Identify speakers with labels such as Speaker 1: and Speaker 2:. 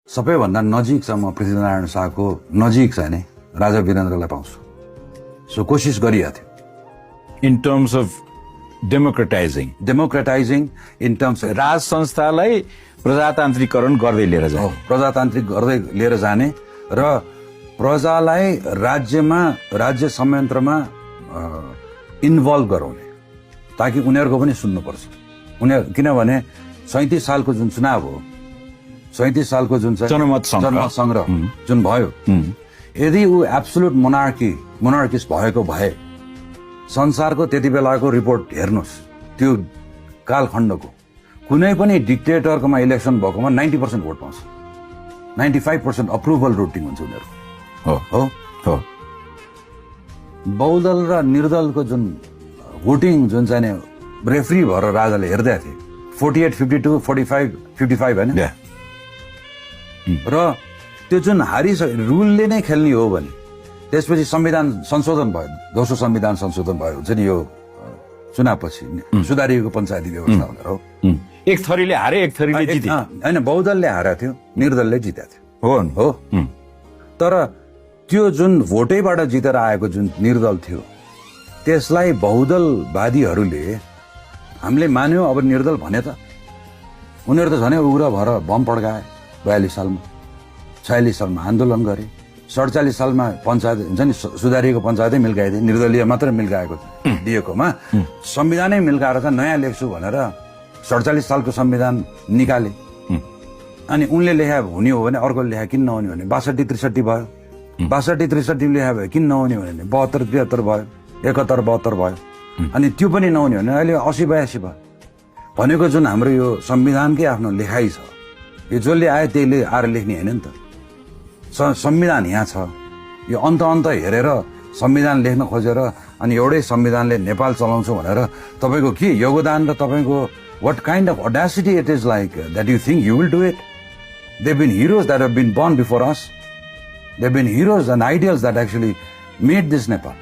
Speaker 1: सबैभन्दा नजिक चाहिँ म पृथ्वीनारायण शाहको नजिक चाहिँ नै राजा वीरेन्द्रलाई पाउँछु। सो कोसिस गरिएको थियो
Speaker 2: in terms of
Speaker 1: democratising in terms
Speaker 2: राज संस्थालाई प्रजातान्त्रिकरण गर्दै लिएर जाने,
Speaker 1: प्रजातान्त्रिक गर्दै लिएर जाने र प्रजालाई राज्य संयन्त्रमा इन्भल्भ गराउने, ताकि उनीहरूको पनि सुन्नुपर्छ। किनभने 37 सालको जुन चुनाव हो, 37 सालको जुन चाहिँ
Speaker 2: जनमत
Speaker 1: संग्रह जुन भयो, यदि ऊ एब्सोल्युट मोनार्किस्ट भएको भए संसारको त्यति बेलाको रिपोर्ट हेर्नुहोस्, त्यो कालखण्डको कुनै पनि डिक्टेटरकोमा इलेक्सन भएकोमा 90% भोट पाउँछ, 95% अप्रुभल रोटिङ हुन्छ उनीहरूको।
Speaker 2: हो
Speaker 1: बहुदल र निर्दलको जुन भोटिङ जुन चाहिँ रेफ्री भएर राजाले हेर्दै थिए, 48-52, 45-55 होइन, र त्यो जुन रुलले नै खेल्ने हो भने त्यसपछि संविधान संशोधन भयो, दोस्रो संविधान संशोधन भयो हुन्छ नि यो चुनावपछि, सुधारिएको पञ्चायती व्यवस्था भनेर हो।
Speaker 2: एक थरीले हारे, एक थरीले जिते
Speaker 1: होइन, बहुदलले हारेको थियो, निर्दलले जितेको थियो हो। तर त्यो जुन भोटैबाट जितेर आएको जुन निर्दल थियो, त्यसलाई बहुदलवादीहरूले हामीले मान्यो। अब निर्दल भने त उनीहरू त झनै उग्र भएर बम पड्काए 42 सालमा, 46 सालमा आन्दोलन गरे, 47 सालमा पञ्चायत हुन्छ नि सुधारिएको पञ्चायतै मिल्काइदिए, निर्दलीय मात्र मिल्काएको दिएकोमा संविधानै मिल्काएर चाहिँ नयाँ लेख्छु भनेर 47 सालको संविधान निकाले। अनि उनले लेखा हुने हो भने अर्को लेखा किन नहुने भने 62-63 भयो, 62-63 लेखा भयो किन नहुने भने 72-73 भयो, 71-72 भयो, अनि त्यो पनि नहुने भने अहिले 80-82 भयो। भनेको जुन हाम्रो यो संविधानकै आफ्नो लेखाइ छ, यो जसले आयो त्यहीले आएर लेख्ने होइन नि त। संविधान यहाँ छ, यो अन्त हेरेर संविधान लेख्न खोजेर अनि एउटै संविधानले नेपाल चलाउँछु भनेर तपाईँको के योगदान र तपाईँको what kind of audacity it is like that you think you will do it? They've been heroes that have been born before us. They've been heroes and ideals that actually made this Nepal.